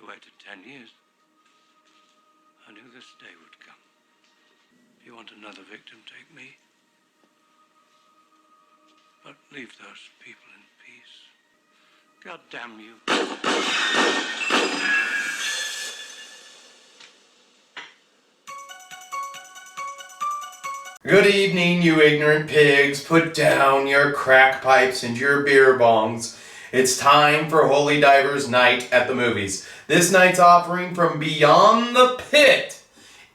waited 10 years. I knew this day would come. If you want another victim, take me. But leave those people in peace. God damn you. Good evening, you ignorant pigs. Put down your crack pipes and your beer bongs. It's time for Holy Divers Night at the Movies. This night's offering from Beyond the Pit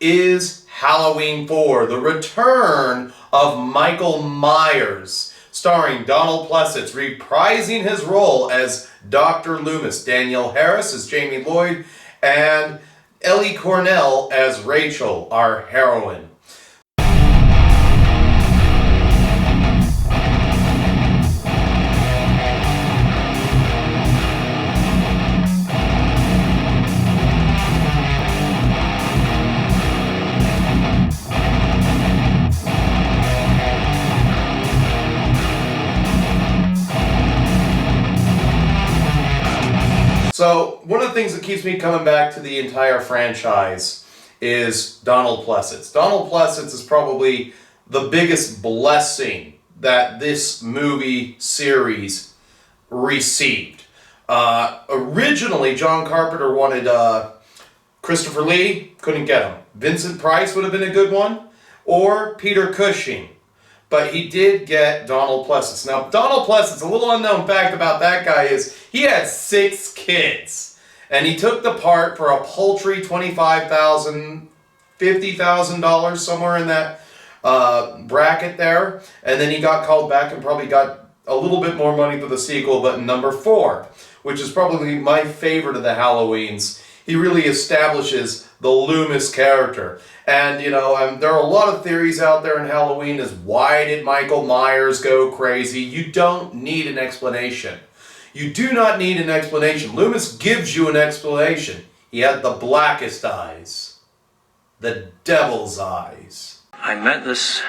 is Halloween 4, the return of Michael Myers, starring Donald Pleasence reprising his role as Dr. Loomis, Danielle Harris as Jamie Lloyd, and Ellie Cornell as Rachel, our heroine. So, one of the things that keeps me coming back to the entire franchise is Donald Pleasence. Donald Pleasence is probably the biggest blessing that this movie series received. Originally, John Carpenter wanted Christopher Lee, couldn't get him. Vincent Price would have been a good one, or Peter Cushing. But he did get Donald Pleasence. Now, Donald Pleasence, a little unknown fact about that guy is he had 6 kids. And he took the part for a paltry $25,000, $50,000, somewhere in that bracket there. And then he got called back and probably got a little bit more money for the sequel, but number 4, which is probably my favorite of the Halloweens, he really establishes the Loomis character. And, you know, there are a lot of theories out there in Halloween as why did Michael Myers go crazy? You don't need an explanation. You do not need an explanation. Loomis gives you an explanation. He had the blackest eyes. The devil's eyes. I met this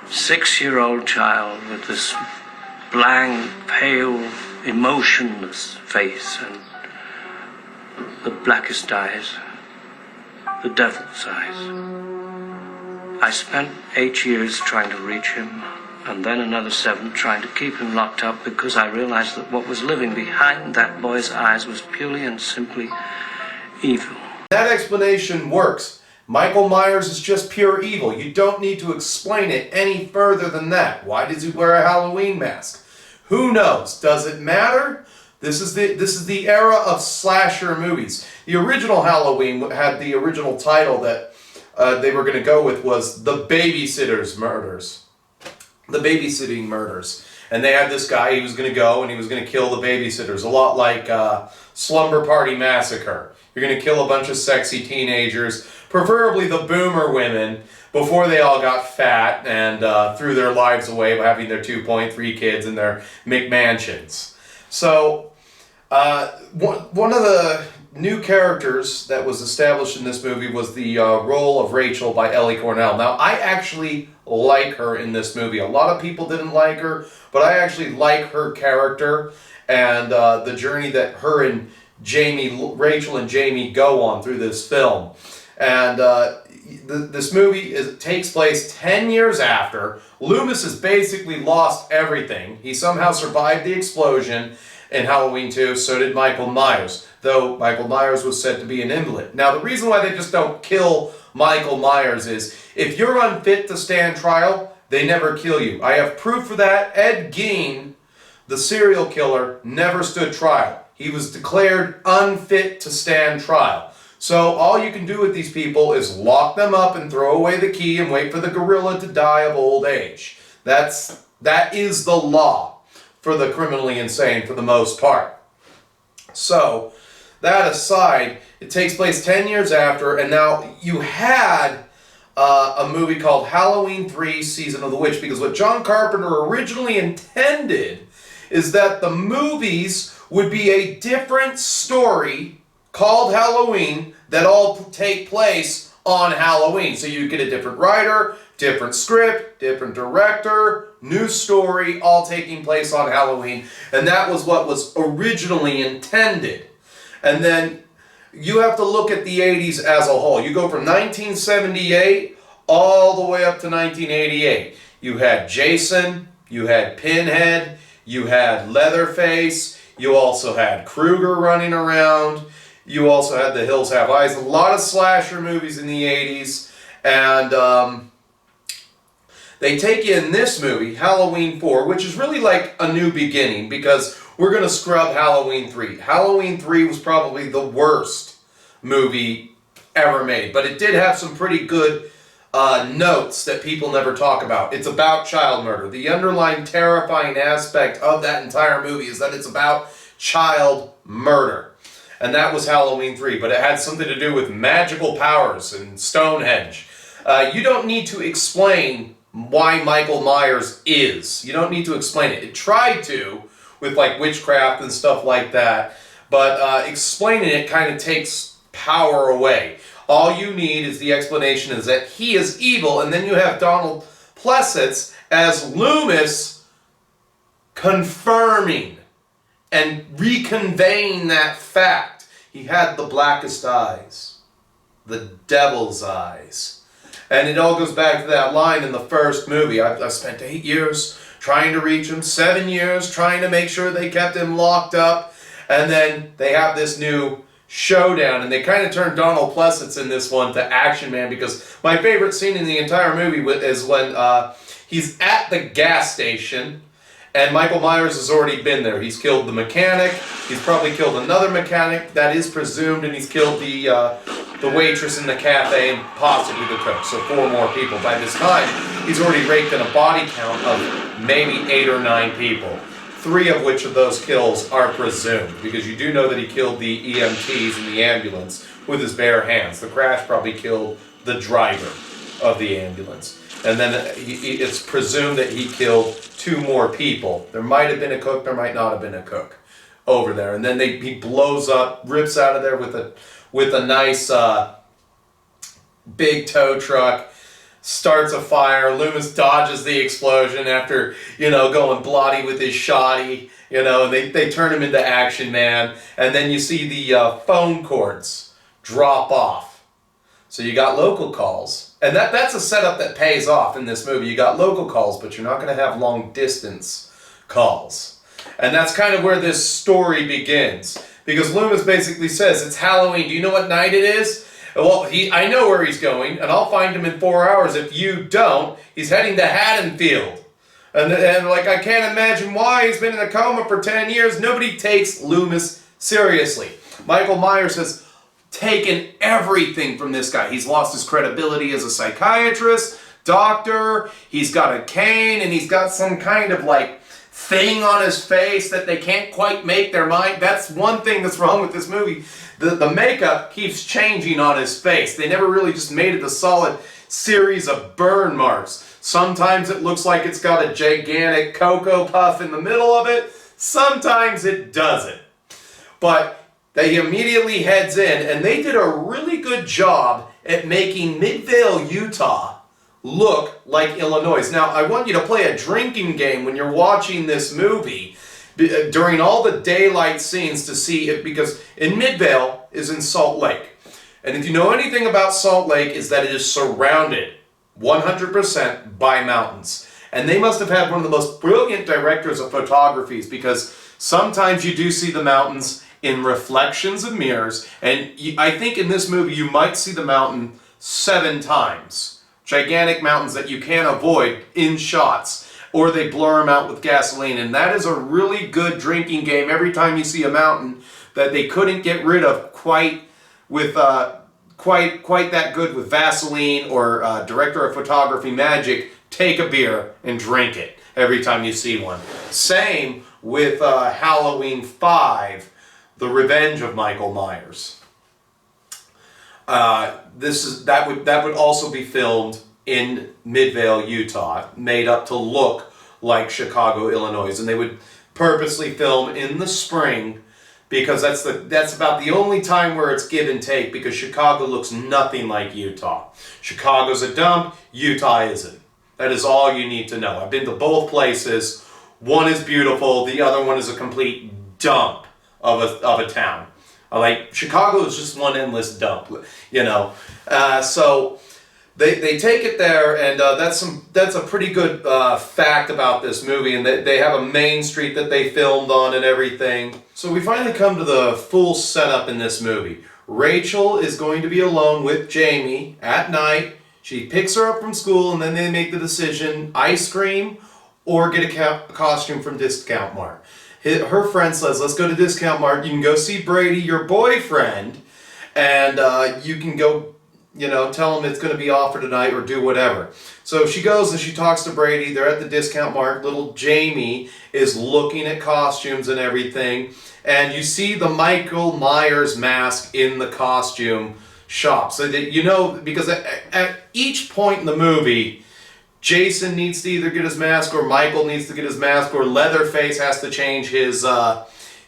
6-year-old child with this blank, pale, emotionless face and the blackest eyes. The devil's eyes. I spent 8 years trying to reach him, and then another 7 trying to keep him locked up because I realized that what was living behind that boy's eyes was purely and simply evil. That explanation works. Michael Myers is just pure evil. You don't need to explain it any further than that. Why does he wear a Halloween mask? Who knows? Does it matter? This is the era of slasher movies. The original Halloween had the original title that they were going to go with was The Babysitter's Murders. The Babysitting Murders. And they had this guy, he was going to go and he was going to kill the babysitters. A lot like Slumber Party Massacre. You're going to kill a bunch of sexy teenagers, preferably the boomer women, before they all got fat and threw their lives away by having their 2.3 kids in their McMansions. So, one of the new characters that was established in this movie was the role of Rachel by Ellie Cornell. Now, I actually like her in this movie. A lot of people didn't like her, but I actually like her character and the journey that her and Rachel and Jamie go on through this film. And this movie takes place 10 years after. Loomis has basically lost everything. He somehow survived the explosion in Halloween 2, so did Michael Myers, though Michael Myers was said to be an invalid. Now, the reason why they just don't kill Michael Myers is, if you're unfit to stand trial, they never kill you. I have proof for that. Ed Gein, the serial killer, never stood trial. He was declared unfit to stand trial. So all you can do with these people is lock them up and throw away the key and wait for the gorilla to die of old age. That is the law for the criminally insane for the most part. So, that aside, it takes place 10 years after, and now you had a movie called Halloween 3 Season of the Witch, because what John Carpenter originally intended is that the movies would be a different story called Halloween that all take place on Halloween. So you get a different writer, different script, different director, new story, all taking place on Halloween. And that was what was originally intended. And then you have to look at the 80s as a whole. You go from 1978 all the way up to 1988. You had Jason, you had Pinhead, you had Leatherface, you also had Krueger running around, you also had The Hills Have Eyes. A lot of slasher movies in the 80s, and they take in this movie, Halloween 4, which is really like a new beginning because we're going to scrub Halloween 3. Halloween 3 was probably the worst movie ever made, but it did have some pretty good notes that people never talk about. It's about child murder. The underlying terrifying aspect of that entire movie is that it's about child murder. And that was Halloween 3, but it had something to do with magical powers and Stonehenge. You don't need to explain why Michael Myers is. You don't need to explain it. It tried to with like witchcraft and stuff like that, but explaining it kind of takes power away. All you need is the explanation is that he is evil, and then you have Donald Pleasence as Loomis confirming and reconveying that fact. He had the blackest eyes, the devil's eyes. And it all goes back to that line in the first movie. I spent 8 years trying to reach him, 7 years trying to make sure they kept him locked up. And then they have this new showdown, and they kind of turned Donald Pleasence in this one to Action Man, because my favorite scene in the entire movie is when he's at the gas station, and Michael Myers has already been there. He's killed the mechanic, he's probably killed another mechanic, that is presumed, and he's killed the waitress in the cafe and possibly the cook, so 4 more people. By this time, he's already raked in a body count of maybe 8 or 9 people. 3 of which of those kills are presumed, because you do know that he killed the EMTs in the ambulance with his bare hands. The crash probably killed the driver of the ambulance. And then it's presumed that he killed 2 more people. There might have been a cook, there might not have been a cook over there. And then he blows up, rips out of there with a nice big tow truck, starts a fire. Loomis dodges the explosion after, going bloody with his shoddy, and they turn him into Action Man. And then you see the phone cords drop off. So you got local calls. And that's a setup that pays off in this movie. You got local calls, but you're not going to have long distance calls. And that's kind of where this story begins. Because Loomis basically says, it's Halloween. Do you know what night it is? Well, I know where he's going, and I'll find him in 4 hours. If you don't, he's heading to Haddonfield. And I can't imagine why. He's been in a coma for 10 years. Nobody takes Loomis seriously. Michael Myers has taken everything from this guy. He's lost his credibility as a psychiatrist, doctor. He's got a cane, and he's got some kind of thing on his face that they can't quite make their mind. That's one thing that's wrong with this movie. The makeup keeps changing on his face. They never really just made it a solid series of burn marks. Sometimes it looks like it's got a gigantic Cocoa Puff in the middle of it. Sometimes it doesn't. But he immediately heads in, and they did a really good job at making Midvale, Utah look like Illinois. Now, I want you to play a drinking game when you're watching this movie during all the daylight scenes to see it, because in Midvale is in Salt Lake. And if you know anything about Salt Lake, is that it is surrounded 100% by mountains. And they must have had one of the most brilliant directors of photographies, because sometimes you do see the mountains in reflections of mirrors, and I think in this movie you might see the mountain 7 times. Gigantic mountains that you can't avoid in shots, or they blur them out with gasoline, and that is a really good drinking game. Every time you see a mountain that they couldn't get rid of quite that good with Vaseline or director of photography magic, take a beer and drink it every time you see one. Same with Halloween 5, The Revenge of Michael Myers. That would also be filmed in Midvale, Utah, made up to look like Chicago, Illinois, and they would purposely film in the spring, because that's about the only time where it's give and take, because Chicago looks nothing like Utah. Chicago's a dump, Utah isn't. That is all you need to know. I've been to both places. One is beautiful, the other one is a complete dump of a town. Like, Chicago is just one endless dump, you know. So they take it there, and that's a pretty good fact about this movie, and they have a main street that they filmed on and everything. So we finally come to the full setup in this movie. Rachel is going to be alone with Jamie at night. She picks her up from school, and then they make the decision, ice cream or get a costume from Discount Mart. Her friend says, let's go to Discount Mart. You can go see Brady, your boyfriend, and you can go, you know, tell him it's going to be offered tonight or do whatever. So she goes and she talks to Brady. They're at the Discount Mart. Little Jamie is looking at costumes and everything. And you see the Michael Myers mask in the costume shop. So that, you know, because at each point in the movie, Jason needs to either get his mask, or Michael needs to get his mask, or Leatherface has to change his face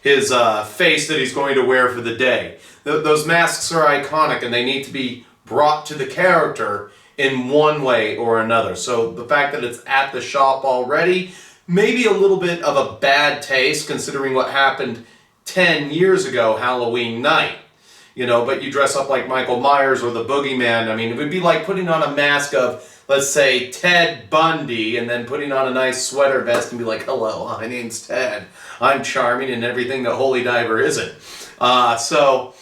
that he's going to wear for the day. Those masks are iconic, and they need to be brought to the character in one way or another. So the fact that it's at the shop already, maybe a little bit of a bad taste considering what happened 10 years ago, Halloween night. You know, but you dress up like Michael Myers or the Boogeyman. I mean, it would be like putting on a mask of, let's say, Ted Bundy, and then putting on a nice sweater vest and be like, hello, my name's Ted. I'm charming and everything that Holy Diver isn't. So,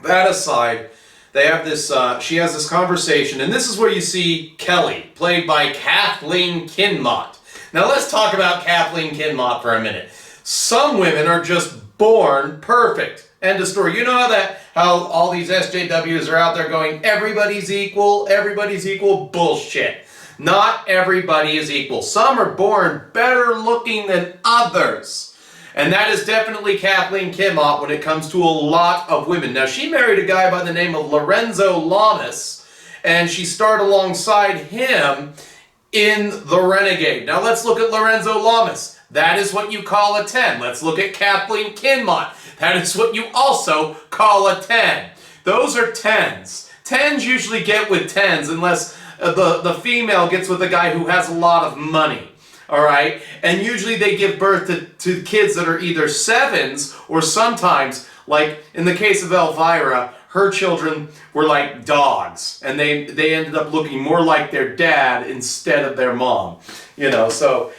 that aside, they have this, she has this conversation, and this is where you see Kelly, played by Kathleen Kinmont. Now let's talk about Kathleen Kinmont for a minute. Some women are just born perfect. End of story. You know how all these SJWs are out there going, everybody's equal, bullshit. Not everybody is equal. Some are born better looking than others. And that is definitely Kathleen Kinmont when it comes to a lot of women. Now, she married a guy by the name of Lorenzo Lamas, and she starred alongside him in The Renegade. Now, let's look at Lorenzo Lamas. That is what you call a 10. Let's look at Kathleen Kinmont. That is what you also call a 10. Those are 10s. 10s usually get with 10s unless the female gets with a guy who has a lot of money. Alright? And usually they give birth to kids that are either 7s, or sometimes, like in the case of Elvira, her children were like dogs. And they ended up looking more like their dad instead of their mom. You know, so...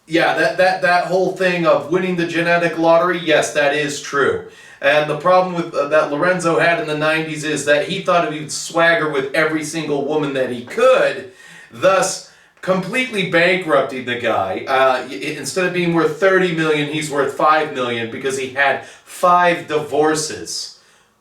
yeah, that whole thing of winning the genetic lottery, yes, that is true. And the problem with that Lorenzo had in the 90s is that he thought he would swagger with every single woman that he could, thus completely bankrupting the guy. Instead of being worth $30 million, he's worth $5 million because he had 5 divorces.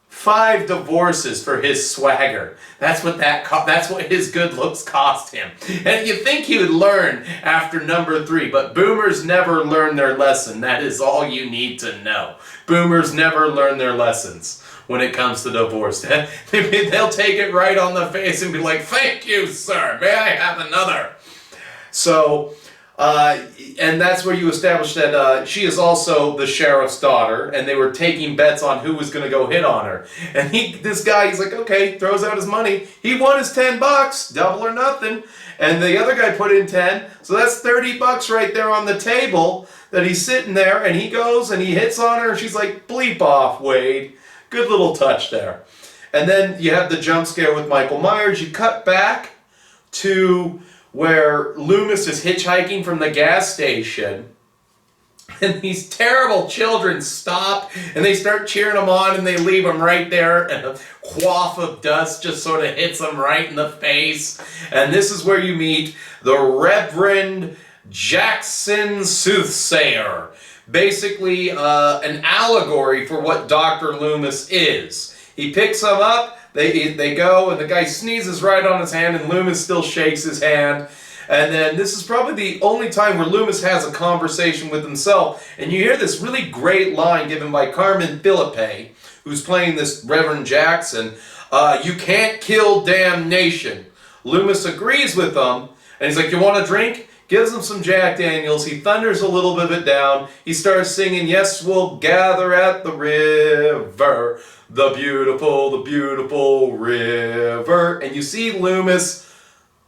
5 divorces for his swagger. That's what his good looks cost him. And you think he would learn after number 3, but boomers never learn their lesson. That is all you need to know. Boomers never learn their lessons when it comes to divorce. They'll take it right on the face and be like, thank you, sir. May I have another? So, and that's where you establish that she is also the sheriff's daughter, and they were taking bets on who was going to go hit on her. And this guy, he's like, okay, throws out his money. He won his $10, double or nothing. And the other guy put in 10, so that's $30 right there on the table that he's sitting there, and he goes and he hits on her, and she's like, bleep off, Wade. Good little touch there. And then you have the jump scare with Michael Myers. You cut back to where Loomis is hitchhiking from the gas station, and these terrible children stop and they start cheering him on, and they leave him right there, and a quaff of dust just sort of hits him right in the face. And this is where you meet the Reverend Jackson Soothsayer, basically an allegory for what Dr. Loomis is. He picks them up. They go, and the guy sneezes right on his hand, and Loomis still shakes his hand. And then this is probably the only time where Loomis has a conversation with himself. And you hear this really great line given by Carmen Philippe, who's playing this Reverend Jackson. You can't kill damnation. Loomis agrees with them, and he's like, you want a drink? Gives him some Jack Daniels. He thunders a little bit of it down. He starts singing, yes, we'll gather at the river. The beautiful river. And you see Loomis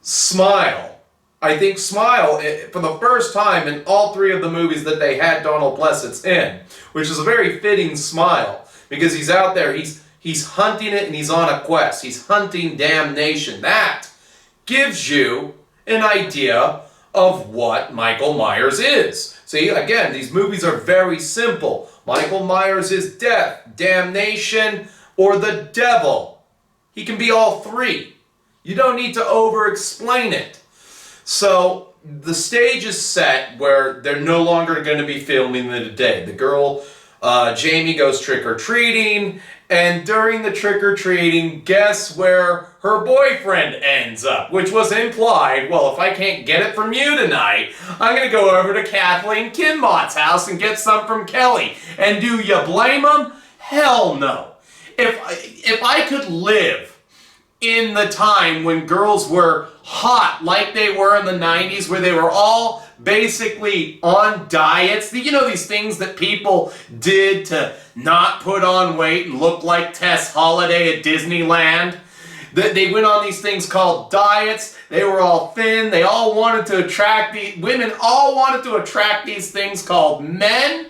smile I think, smile for the first time in all three of the movies that they had Donald Pleasence in, which is a very fitting smile, because he's out there, he's hunting it, and he's on a quest. He's hunting damnation. That gives you an idea of what Michael Myers is. See, again, these movies are very simple. Michael Myers is death, damnation, or the devil. He can be all three. You don't need to over-explain it. So the stage is set where they're no longer going to be filming the day. The girl, Jamie, goes trick-or-treating, and during the trick-or-treating, guess where her boyfriend ends up? Which was implied, well, if I can't get it from you tonight, I'm going to go over to Kathleen Kinmott's house and get some from Kelly. And do you blame him? Hell no. If I could live in the time when girls were hot like they were in the 90s, where they were all basically on diets. You know, these things that people did to not put on weight and look like Tess Holiday at Disneyland. They went on these things called diets. They were all thin. They all wanted to attract women all wanted to attract these things called men.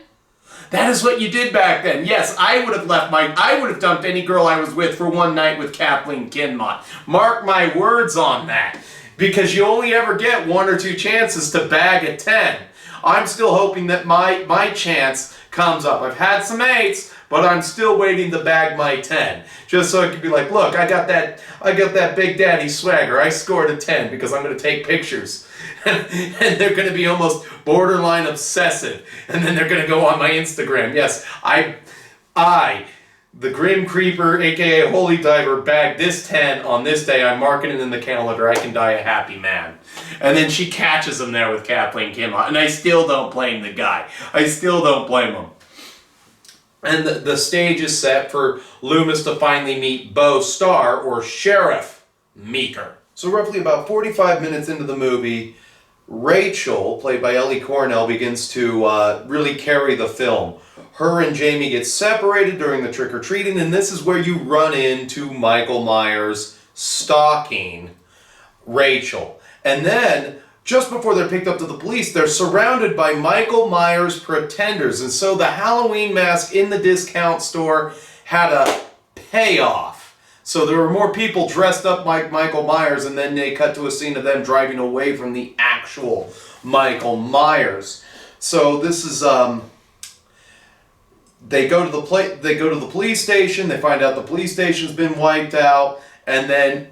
That is what you did back then. Yes, I would have dumped any girl I was with for one night with Kathleen Kinmont. Mark my words on that. Because you only ever get 1 or 2 chances to bag a 10. I'm still hoping that my chance comes up. I've had some 8s, but I'm still waiting to bag my 10. Just so I can be like, look, I got that Big Daddy swagger. I scored a 10 because I'm going to take pictures. And they're going to be almost borderline obsessive. And then they're going to go on my Instagram. Yes, I, the Grim Creeper, aka Holy Diver, bagged this 10 on this day. I'm marking it in the calendar. I can die a happy man. And then she catches him there with Kathleen Kinmont. And I still don't blame the guy. I still don't blame him. And the stage is set for Loomis to finally meet Bo Starr, or Sheriff Meeker. So roughly about 45 minutes into the movie, Rachel, played by Ellie Cornell, begins to really carry the film. Her and Jamie get separated during the trick-or-treating, and this is where you run into Michael Myers stalking Rachel. And then, just before they're picked up to the police, they're surrounded by Michael Myers pretenders. And so the Halloween mask in the discount store had a payoff. So there were more people dressed up like Michael Myers, and then they cut to a scene of them driving away from the actual Michael Myers. So this is, they go to the police station, they find out the police station's been wiped out, and then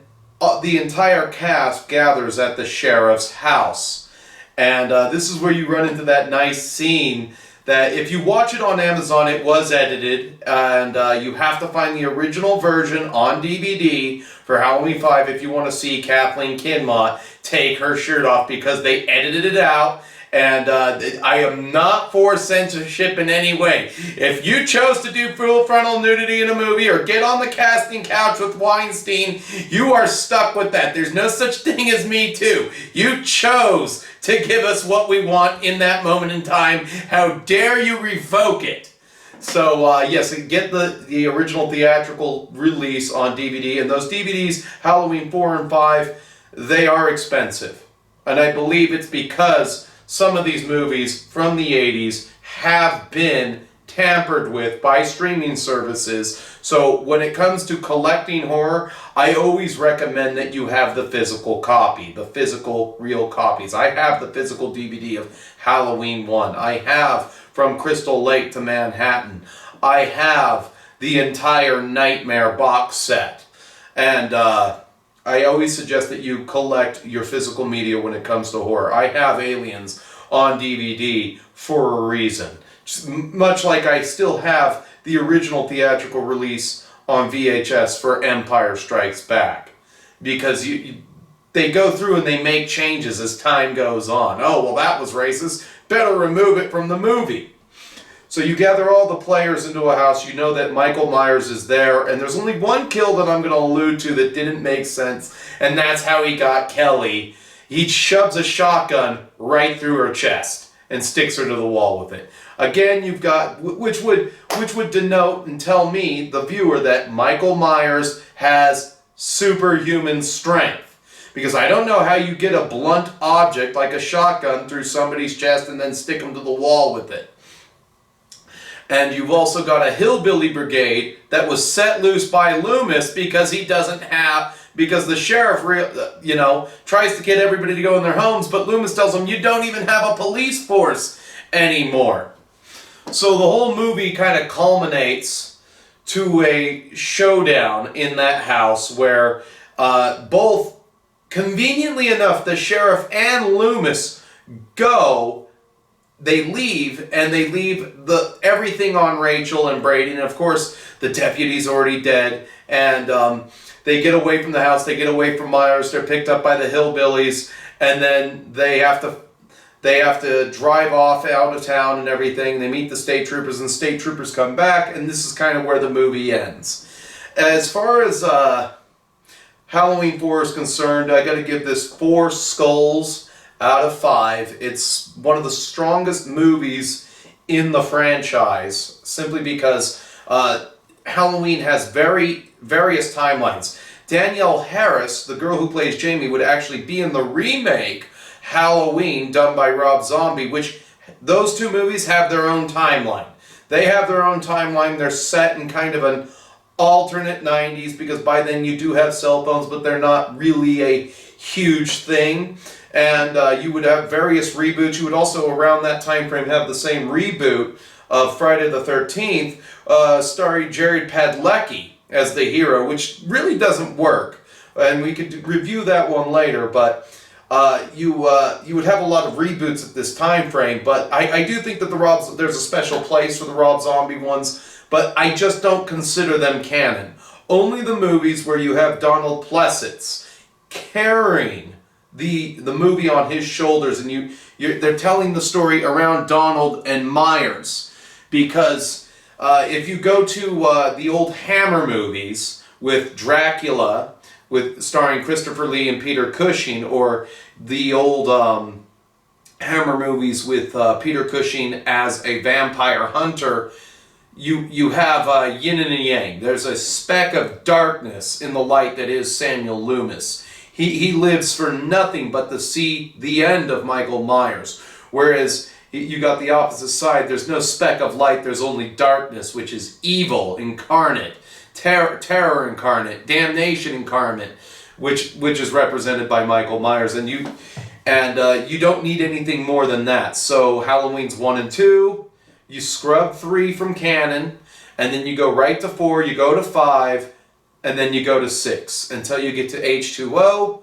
the entire cast gathers at the sheriff's house. And this is where you run into that nice scene that if you watch it on Amazon, it was edited, and you have to find the original version on DVD for Halloween 5 if you want to see Kathleen Kinmont take her shirt off, because they edited it out. And I am not for censorship in any way. If you chose to do full frontal nudity in a movie or get on the casting couch with Weinstein, you are stuck with that. There's no such thing as Me Too. You chose to give us what we want in that moment in time. How dare you revoke it? So, yes, get the original theatrical release on DVD. And those DVDs, Halloween 4 and 5, they are expensive. And I believe it's because some of these movies from the 80s have been tampered with by streaming services. So when it comes to collecting horror, I always recommend that you have the physical copy, the physical real copies. I have the physical DVD of Halloween 1. I have From Crystal Lake to Manhattan. I have the entire Nightmare box set. And I always suggest that you collect your physical media when it comes to horror. I have Aliens on DVD for a reason. Just much like I still have the original theatrical release on VHS for Empire Strikes Back. Because they go through and they make changes as time goes on. Oh, well, that was racist. Better remove it from the movie. So you gather all the players into a house. You know that Michael Myers is there. And there's only one kill that I'm going to allude to that didn't make sense. And that's how he got Kelly. He shoves a shotgun right through her chest and sticks her to the wall with it. Again, you've got, which would denote and tell me, the viewer, that Michael Myers has superhuman strength. Because I don't know how you get a blunt object like a shotgun through somebody's chest and then stick them to the wall with it. And you've also got a hillbilly brigade that was set loose by Loomis because because the sheriff, tries to get everybody to go in their homes, but Loomis tells them, you don't even have a police force anymore. So the whole movie kind of culminates to a showdown in that house where both, conveniently enough, the sheriff and Loomis they leave everything on Rachel and Brady, and of course the deputy's already dead, and they get away from the house, they get away from Myers, they're picked up by the hillbillies, and then they have to drive off out of town and everything. They meet the state troopers, and state troopers come back, and this is kind of where the movie ends. As far as Halloween 4 is concerned, I got to give this 4 skulls out of 5. It's one of the strongest movies in the franchise, simply because Halloween has various timelines. Danielle Harris, the girl who plays Jamie, would actually be in the remake Halloween done by Rob Zombie, which those 2 movies have their own timeline. They have their own timeline. They're set in kind of an alternate 90s, because by then you do have cell phones, but they're not really a huge thing. And you would have various reboots. You would also, around that time frame, have the same reboot of Friday the 13th, starring Jared Padalecki as the hero, which really doesn't work. And we could review that one later, but you would have a lot of reboots at this time frame. But I do think that there's a special place for the Rob Zombie ones, but I just don't consider them canon. Only the movies where you have Donald Pleasence carrying the movie on his shoulders, and they're telling the story around Donald and Myers. Because if you go to the old Hammer movies with Dracula, starring Christopher Lee and Peter Cushing, or the old Hammer movies with Peter Cushing as a vampire hunter, you have yin and yang. There's a speck of darkness in the light that is Samuel Loomis. He lives for nothing but to see the end of Michael Myers. Whereas you got the opposite side. There's no speck of light. There's only darkness, which is evil incarnate, terror incarnate, damnation incarnate, which is represented by Michael Myers. And you don't need anything more than that. So Halloween's 1 and 2. You scrub 3 from canon, and then you go right to 4. You go to 5. And then you go to 6 until you get to H2O.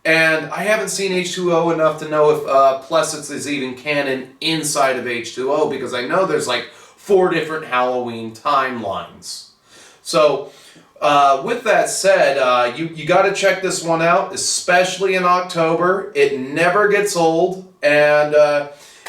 And I haven't seen H2O enough to know if Pleasence is even canon inside of H2O, because I know there's like 4 different Halloween timelines. So with that said, you got to check this one out, especially in October. It never gets old. And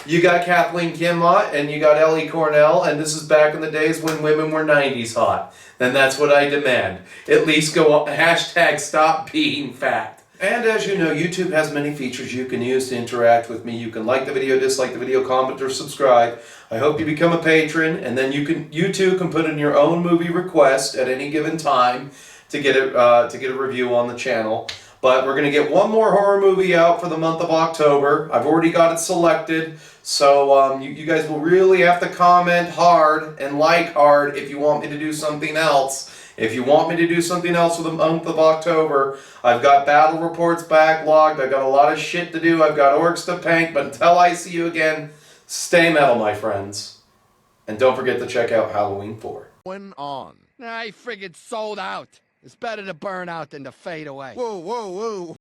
you got Kathleen Kinmont and you got Ellie Cornell, and this is back in the days when women were 90s hot. Then that's what I demand. At least go hashtag stop being fat. And as you know, YouTube has many features you can use to interact with me. You can like the video, dislike the video, comment, or subscribe. I hope you become a patron, and then you too can put in your own movie request at any given time to get a review on the channel. But we're going to get one more horror movie out for the month of October. I've already got it selected, so you guys will really have to comment hard and like hard if you want me to do something else. If you want me to do something else for the month of October, I've got battle reports backlogged. I've got a lot of shit to do. I've got orcs to paint. But until I see you again, stay metal, my friends. And don't forget to check out Halloween 4. When on. I friggin' sold out. It's better to burn out than to fade away. Whoa, whoa, whoa.